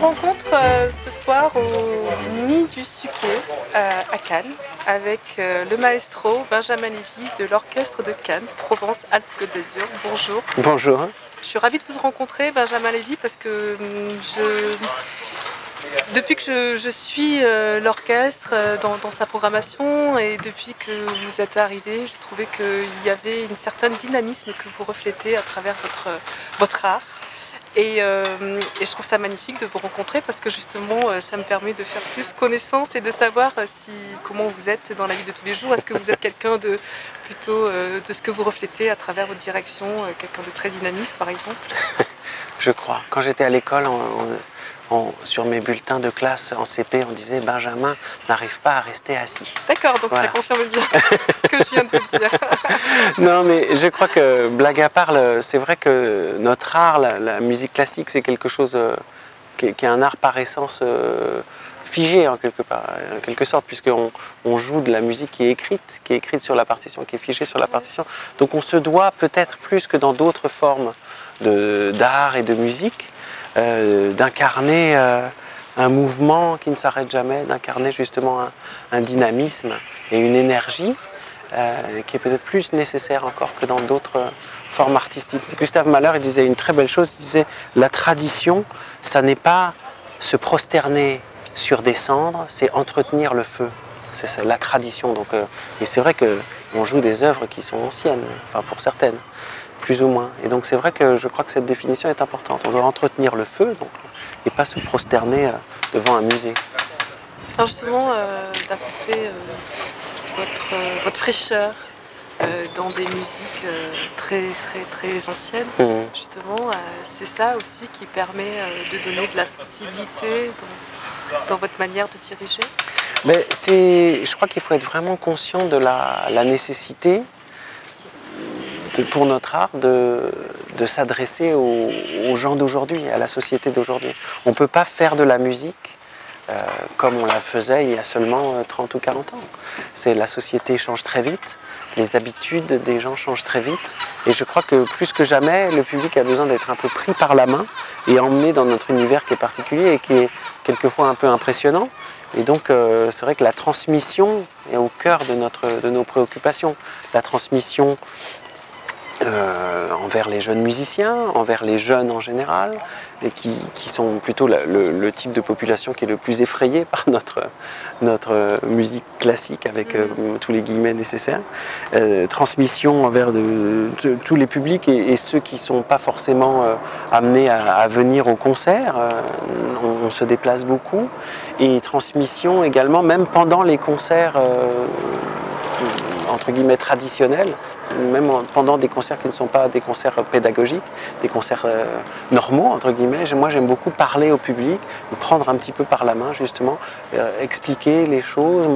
rencontre ce soir aux Nuits du Suquet à Cannes avec le maestro Benjamin Lévy de l'Orchestre de Cannes, Provence-Alpes-Côte d'Azur. Bonjour. Bonjour. Je suis ravie de vous rencontrer, Benjamin Lévy, parce que depuis que je suis l'orchestre dans sa programmation et depuis que vous êtes arrivé, j'ai trouvé qu'il y avait une certaine dynamisme que vous reflétez à travers votre art. Et je trouve ça magnifique de vous rencontrer parce que justement ça me permet de faire plus connaissance et de savoir comment vous êtes dans la vie de tous les jours. Est-ce que vous êtes quelqu'un de plutôt de ce que vous reflétez à travers votre direction, quelqu'un de très dynamique par exemple? Je crois. Quand j'étais à l'école, sur mes bulletins de classe en CP, on disait Benjamin n'arrive pas à rester assis. D'accord, donc voilà. Ça confirme bien ce que je viens de vous dire. Non, mais je crois que, blague à part, c'est vrai que notre art, la musique classique, c'est quelque chose qui est un art par essence figé en quelque sorte, puisqu'on joue de la musique qui est écrite sur la partition, qui est figée sur la partition. Donc on se doit peut-être plus que dans d'autres formes d'art et de musique, d'incarner un mouvement qui ne s'arrête jamais, d'incarner justement un dynamisme et une énergie qui est peut-être plus nécessaire encore que dans d'autres formes artistiques. Gustave Mahler, il disait une très belle chose, il disait la tradition, ça n'est pas se prosterner sur des cendres, c'est entretenir le feu. C'est la tradition. Donc, et c'est vrai qu'on joue des œuvres qui sont anciennes, enfin pour certaines, plus ou moins. Et donc c'est vrai que je crois que cette définition est importante. On doit entretenir le feu donc, et pas se prosterner devant un musée. Alors justement, d'apporter votre fraîcheur dans des musiques très anciennes, justement, c'est ça aussi qui permet de donner de la sensibilité dans votre manière de diriger? Mais je crois qu'il faut être vraiment conscient de la nécessité pour notre art de s'adresser aux gens d'aujourd'hui, à la société d'aujourd'hui. On ne peut pas faire de la musique comme on la faisait il y a seulement 30 ou 40 ans. La société change très vite, les habitudes des gens changent très vite, et je crois que plus que jamais, le public a besoin d'être un peu pris par la main et emmené dans notre univers qui est particulier et qui est quelquefois un peu impressionnant. Et donc c'est vrai que la transmission est au cœur de nos préoccupations. La transmission envers les jeunes musiciens, envers les jeunes en général, et qui sont plutôt le type de population qui est le plus effrayé par notre musique classique avec tous les guillemets nécessaires. Transmission envers tous les publics et ceux qui ne sont pas forcément amenés à venir au concert. On se déplace beaucoup. Et transmission également, même pendant les concerts entre guillemets traditionnels, même pendant des concerts qui ne sont pas des concerts pédagogiques, des concerts normaux, entre guillemets. Moi, j'aime beaucoup parler au public, me prendre un petit peu par la main, justement, expliquer les choses,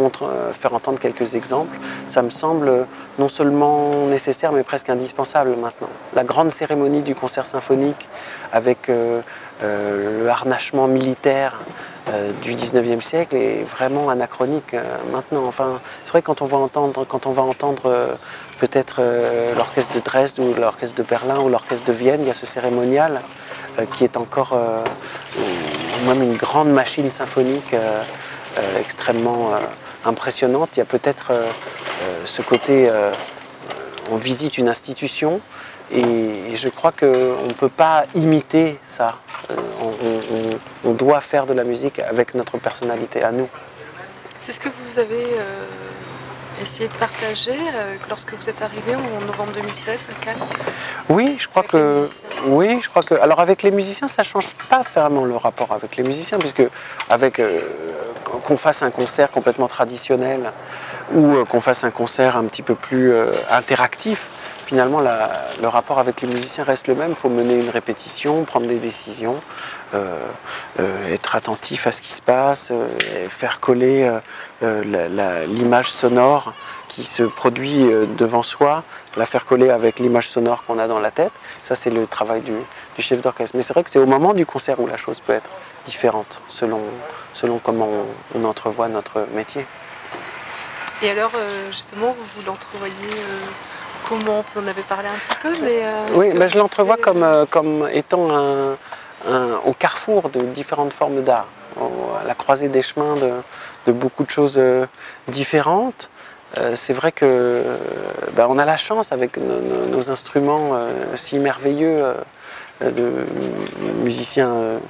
faire entendre quelques exemples. Ça me semble non seulement nécessaire, mais presque indispensable maintenant. La grande cérémonie du concert symphonique avec le harnachement militaire du 19e siècle est vraiment anachronique maintenant. Enfin, c'est vrai que quand on va entendre peut-être l'orchestre de Dresde ou l'orchestre de Berlin ou l'orchestre de Vienne, il y a ce cérémonial qui est encore même une grande machine symphonique extrêmement impressionnante. Il y a peut-être ce côté, on visite une institution et je crois qu'on ne peut pas imiter ça. On doit faire de la musique avec notre personnalité à nous. C'est ce que vous avez essayé de partager lorsque vous êtes arrivé en novembre 2016 à Cannes? Oui, je crois que. Alors avec les musiciens, ça ne change pas vraiment le rapport avec les musiciens, puisque qu'on fasse un concert complètement traditionnel ou qu'on fasse un concert un petit peu plus interactif, finalement le rapport avec les musiciens reste le même. Il faut mener une répétition, prendre des décisions, être attentif à ce qui se passe, faire coller l'image sonore qui se produit devant soi, la faire coller avec l'image sonore qu'on a dans la tête. Ça, c'est le travail du chef d'orchestre. Mais c'est vrai que c'est au moment du concert où la chose peut être différente, selon comment on entrevoit notre métier. Et alors, justement, vous l'entrevoyez comment? Vous en avez parlé un petit peu, mais... oui, je l'entrevois comme étant au carrefour de différentes formes d'art, à la croisée des chemins de beaucoup de choses différentes. C'est vrai que on a la chance avec nos instruments si merveilleux de musiciens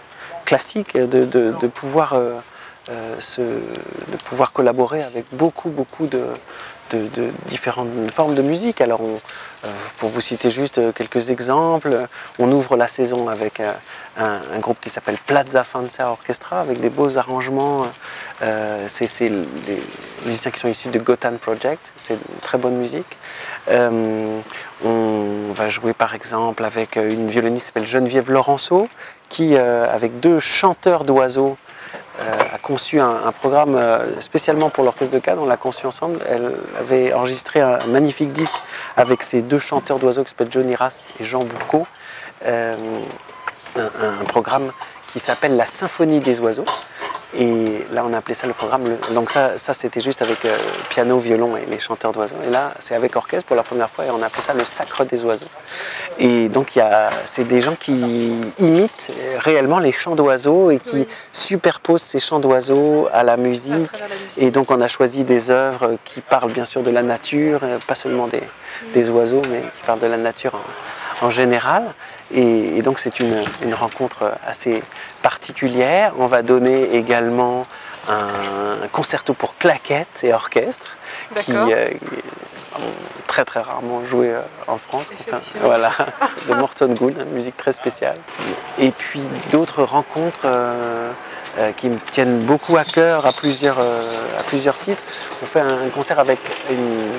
classiques de pouvoir de pouvoir collaborer avec beaucoup de différentes formes de musique. Alors, pour vous citer juste quelques exemples, on ouvre la saison avec un groupe qui s'appelle Plaza Fanza Orchestra, avec des beaux arrangements. C'est les musiciens qui sont issus de Gotan Project, c'est une très bonne musique. On va jouer par exemple avec une violoniste qui s'appelle Geneviève Laurenceau, qui, avec 2 chanteurs d'oiseaux, a conçu un programme spécialement pour l'Orchestre de Cannes. On l'a conçu ensemble. Elle avait enregistré un magnifique disque avec ces 2 chanteurs d'oiseaux qui s'appellent Johnny Rass et Jean Boucault. Un programme qui s'appelle La Symphonie des oiseaux. Et là, on a appelé ça le programme. Donc ça c'était juste avec piano, violon et les chanteurs d'oiseaux. Et là, c'est avec orchestre pour la première fois et on a appelé ça le Sacre des oiseaux. Et donc, c'est des gens qui imitent réellement les chants d'oiseaux et qui superposent ces chants d'oiseaux à la musique. Et donc, on a choisi des œuvres qui parlent bien sûr de la nature, pas seulement des oiseaux, mais qui parlent de la nature en général. Et donc c'est une rencontre assez particulière. On va donner également un concerto pour claquettes et orchestre qui est très très rarement joué en France. Voilà, de Morton Gould, une musique très spéciale. Et puis d'autres rencontres qui me tiennent beaucoup à cœur à plusieurs titres. On fait un concert avec une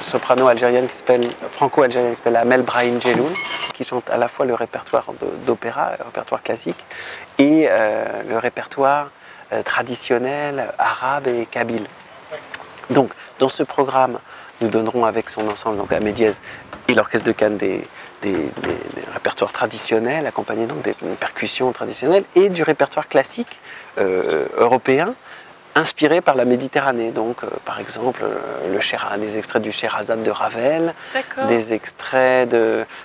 soprano algérienne franco-algérienne qui s'appelle Amel Brahim Djeloul, qui chante à la fois le répertoire d'opéra, le répertoire classique, et le répertoire traditionnel arabe et kabyle. Donc, dans ce programme, nous donnerons avec son ensemble, donc Ahmed Diaz et l'Orchestre de Cannes, des répertoires traditionnels, accompagnés donc des percussions traditionnelles, et du répertoire classique européen, inspiré par la Méditerranée. Donc, par exemple, des extraits du Sherazade de Ravel, des extraits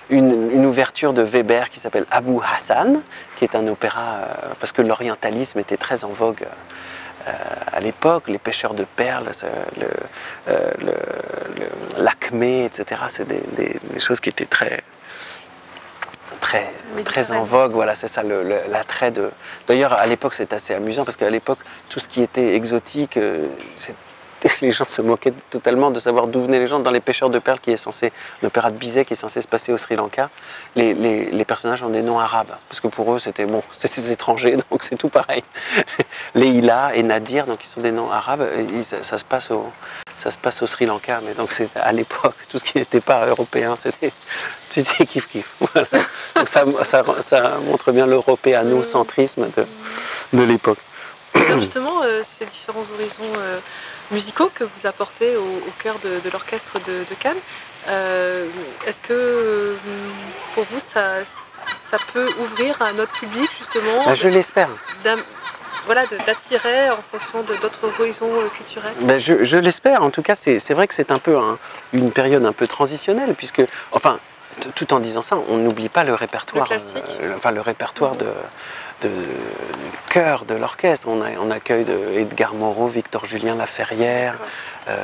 une ouverture de Weber qui s'appelle Abou Hassan, qui est un opéra, parce que l'orientalisme était très en vogue à l'époque, les pêcheurs de perles, l'acmé, etc. C'est des choses qui étaient très en vogue. Voilà, c'est ça, l'attrait de... D'ailleurs, à l'époque, c'est assez amusant, parce qu'à l'époque, tout ce qui était exotique, les gens se moquaient totalement de savoir d'où venaient les gens. Dans Les Pêcheurs de perles, l'opéra de Bizet, qui est censé se passer au Sri Lanka, les personnages ont des noms arabes, parce que pour eux, c'était des étrangers, donc c'est tout pareil. Leïla et Nadir, donc ils sont des noms arabes, et ça se passe au Sri Lanka, mais donc c'est à l'époque, tout ce qui n'était pas européen, c'était kiff-kiff. Voilà. Donc ça montre bien l'européanocentrisme de l'époque. Justement, ces différents horizons musicaux que vous apportez au cœur de l'orchestre de Cannes, est-ce que pour vous ça peut ouvrir à un autre public justement Je l'espère. D'attirer en fonction d'autres horizons culturels? Je l'espère. En tout cas, c'est vrai que c'est un peu une période un peu transitionnelle, puisque, enfin, tout en disant ça, on n'oublie pas le répertoire, le répertoire de chœur de l'orchestre. On accueille Edgar Moreau, Victor Julien Laferrière,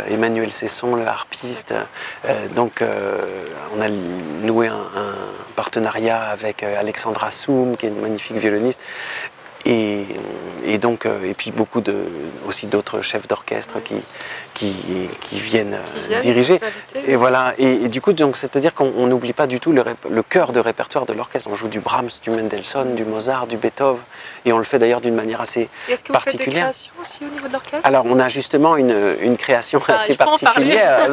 Emmanuel Cesson, le harpiste. Donc, on a noué un partenariat avec Alexandra Soum, qui est une magnifique violoniste. Et puis beaucoup aussi d'autres chefs d'orchestre qui viennent diriger. Et voilà. Et du coup, c'est-à-dire qu'on n'oublie pas du tout le cœur de répertoire de l'orchestre. On joue du Brahms, du Mendelssohn, du Mozart, du Beethoven, et on le fait d'ailleurs d'une manière assez particulière. Est-ce que vous faites des créations aussi au niveau de l'orchestre? Alors, on a justement une création assez particulière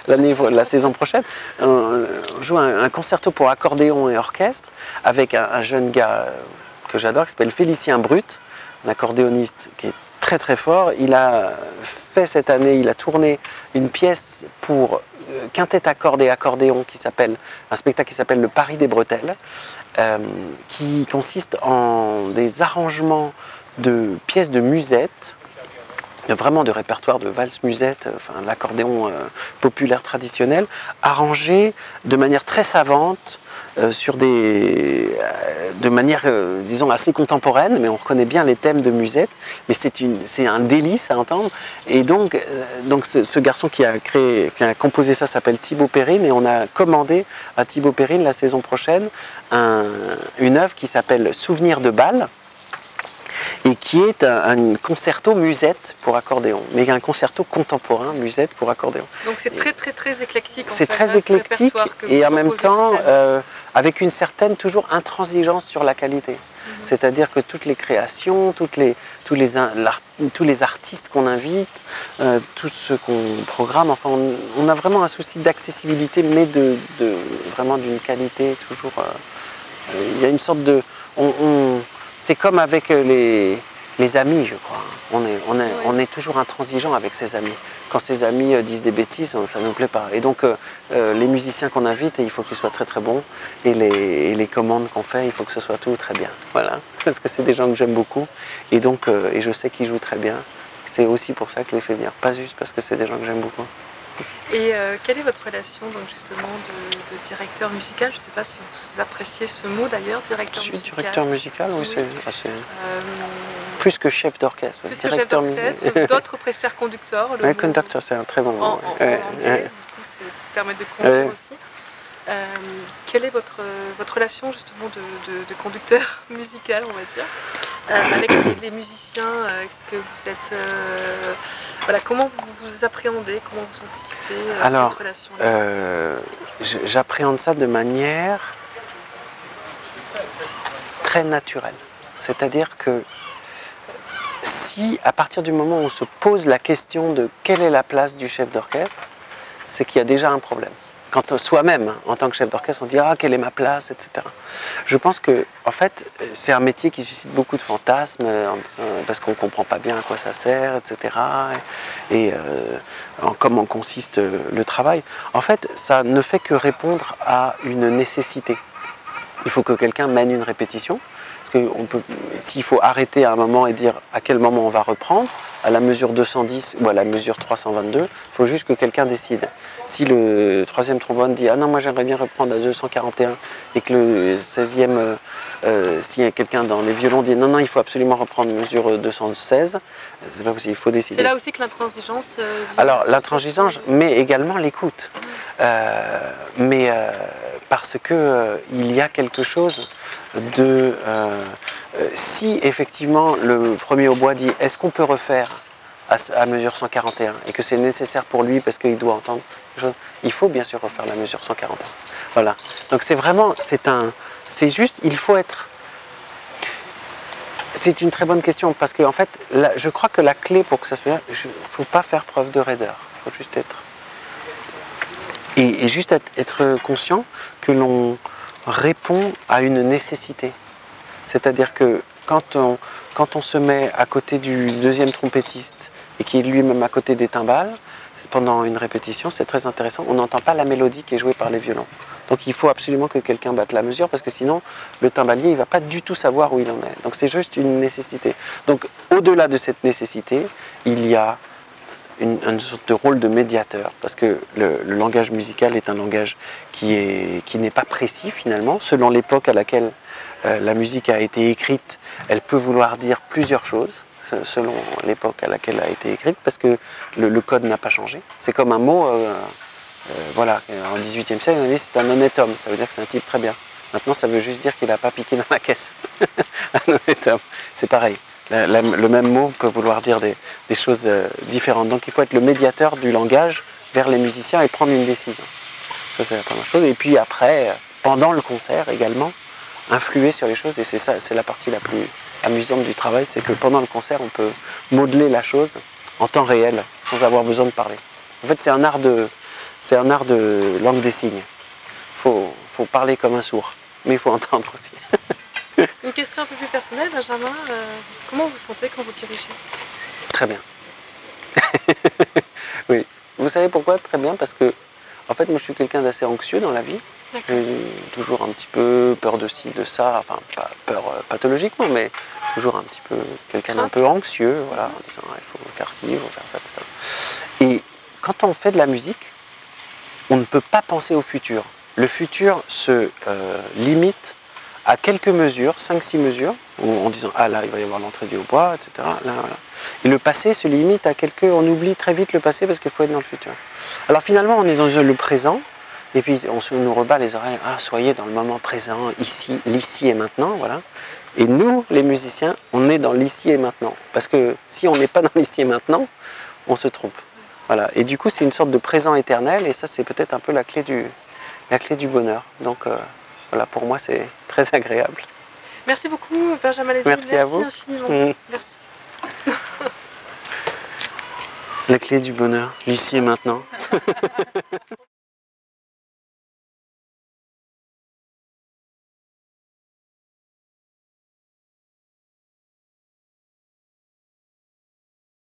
la saison prochaine. On joue un concerto pour accordéon et orchestre avec un jeune gars que j'adore, qui s'appelle Félicien Brut, un accordéoniste qui est très très fort. Il a fait cette année, il a tourné une pièce pour quintette à cordes et accordéon un spectacle qui s'appelle Le Paris des Bretelles, qui consiste en des arrangements de pièces de musette vraiment de répertoire de valse musette, enfin l'accordéon populaire traditionnel, arrangé de manière très savante, de manière, disons, assez contemporaine, mais on reconnaît bien les thèmes de musette, mais c'est un délice à entendre. Et donc ce garçon qui a composé ça s'appelle Thibaut Perrine, et on a commandé à Thibaut Perrine la saison prochaine une œuvre qui s'appelle Souvenir de bal, et qui est un concerto musette pour accordéon, mais un concerto contemporain musette pour accordéon. Donc c'est très éclectique. C'est très éclectique et en même temps avec une certaine toujours intransigeance sur la qualité. C'est-à-dire que toutes les créations, tous les artistes qu'on invite, tout ce qu'on programme, enfin on a vraiment un souci d'accessibilité, mais vraiment d'une qualité toujours. Il y a une sorte de... c'est comme avec les amis, je crois. On est toujours intransigeant avec ses amis. Quand ses amis disent des bêtises, ça ne nous plaît pas. Et donc, les musiciens qu'on invite, il faut qu'ils soient très très bons. Et les commandes qu'on fait, il faut que ce soit tout très bien. Voilà. Parce que c'est des gens que j'aime beaucoup. Et donc, et je sais qu'ils jouent très bien. C'est aussi pour ça que je les fais venir. Pas juste parce que c'est des gens que j'aime beaucoup. Et quelle est votre relation donc justement de directeur musical? Je ne sais pas si vous appréciez ce mot d'ailleurs, directeur musical. Directeur musical, oui, c'est assez... Plus que chef d'orchestre. Plus que chef d'orchestre, d'autres préfèrent conducteur. Oui, conducteur, c'est un très bon mot. En anglais, du coup, ça permet de conduire aussi. Quelle est votre relation justement de conducteur musical, on va dire, avec les musiciens? Est-ce que vous êtes... voilà, comment vous appréhendez, comment vous anticipez cette relation-là? J'appréhende ça de manière très naturelle. C'est-à-dire que si, à partir du moment où on se pose la question de quelle est la place du chef d'orchestre, c'est qu'il y a déjà un problème. Quand soi-même, en tant que chef d'orchestre, on se dit « Ah, quelle est ma place ?» etc. Je pense que, en fait, c'est un métier qui suscite beaucoup de fantasmes, parce qu'on ne comprend pas bien à quoi ça sert, etc. Et comment consiste le travail. En fait, ça ne fait que répondre à une nécessité. Il faut que quelqu'un mène une répétition. Parce que s'il faut arrêter à un moment et dire à quel moment on va reprendre, à la mesure 210 ou à la mesure 322, il faut juste que quelqu'un décide. Si le troisième trombone dit « Ah non, moi j'aimerais bien reprendre à 241 » et que le 16e, s'il y a quelqu'un dans les violons dit « Non, non, il faut absolument reprendre mesure 216 », c'est pas possible, il faut décider. C'est là aussi que l'intransigeance vient. Alors l'intransigeance, mais également l'écoute. Parce que il y a quelque chose de... si effectivement le premier hautbois dit est-ce qu'on peut refaire à mesure 141 et que c'est nécessaire pour lui parce qu'il doit entendre quelque chose, il faut bien sûr refaire la mesure 141. Voilà. Donc c'est vraiment, c'est juste, il faut être... C'est une très bonne question parce que en fait, je crois que la clé pour que ça se passe, il ne faut pas faire preuve de raideur. Il faut juste être... Et juste être conscient que l'on répond à une nécessité. C'est-à-dire que quand on se met à côté du deuxième trompettiste et qui est lui-même à côté des timbales, pendant une répétition, c'est très intéressant, on n'entend pas la mélodie qui est jouée par les violons. Donc il faut absolument que quelqu'un batte la mesure parce que sinon le timbalier il ne va pas du tout savoir où il en est. Donc c'est juste une nécessité. Donc au-delà de cette nécessité, il y a une sorte de rôle de médiateur, parce que le langage musical est un langage qui n'est pas précis finalement. Selon l'époque à laquelle la musique a été écrite, elle peut vouloir dire plusieurs choses, selon l'époque à laquelle elle a été écrite, parce que le code n'a pas changé. C'est comme un mot, voilà, en 18e siècle, on dit c'est un honnête homme, ça veut dire que c'est un type très bien. Maintenant, ça veut juste dire qu'il n'a pas piqué dans la caisse. Un honnête homme, c'est pareil. Le même mot peut vouloir dire des choses différentes. Donc il faut être le médiateur du langage vers les musiciens et prendre une décision. Ça c'est la première chose. Et puis après, pendant le concert également, influer sur les choses. Et c'est ça, c'est la partie la plus amusante du travail, c'est que pendant le concert, on peut modeler la chose en temps réel, sans avoir besoin de parler. En fait, c'est un art de langue des signes. Faut parler comme un sourd, mais il faut entendre aussi. Une question un peu plus personnelle, Benjamin. Comment vous vous sentez quand vous dirigez? Très bien. Oui. Vous savez pourquoi? Très bien, parce que en fait, moi, je suis quelqu'un d'assez anxieux dans la vie. J'ai toujours un petit peu peur de ci, de ça. Enfin, pas peur pathologiquement, mais toujours un petit peu quelqu'un d'un peu anxieux, voilà, en disant il faut faire ci, il faut faire ça, etc. Et quand on fait de la musique, on ne peut pas penser au futur. Le futur se limite à quelques mesures, 5-6 mesures, en disant ah là il va y avoir l'entrée du hautbois, etc. Là, voilà. Et le passé se limite à quelques, on oublie très vite le passé parce qu'il faut être dans le futur. Alors finalement on est dans le présent, et puis on nous rebat les oreilles, ah soyez dans le moment présent, ici, l'ici et maintenant, voilà. Et nous, les musiciens, on est dans l'ici et maintenant. Parce que si on n'est pas dans l'ici et maintenant, on se trompe. Voilà. Et du coup, c'est une sorte de présent éternel, et ça, c'est peut-être un peu la clé du bonheur. Donc, voilà, pour moi, c'est très agréable. Merci beaucoup, Benjamin Lévy. Merci à vous. Infiniment. Merci. La clé du bonheur, l'ici et maintenant.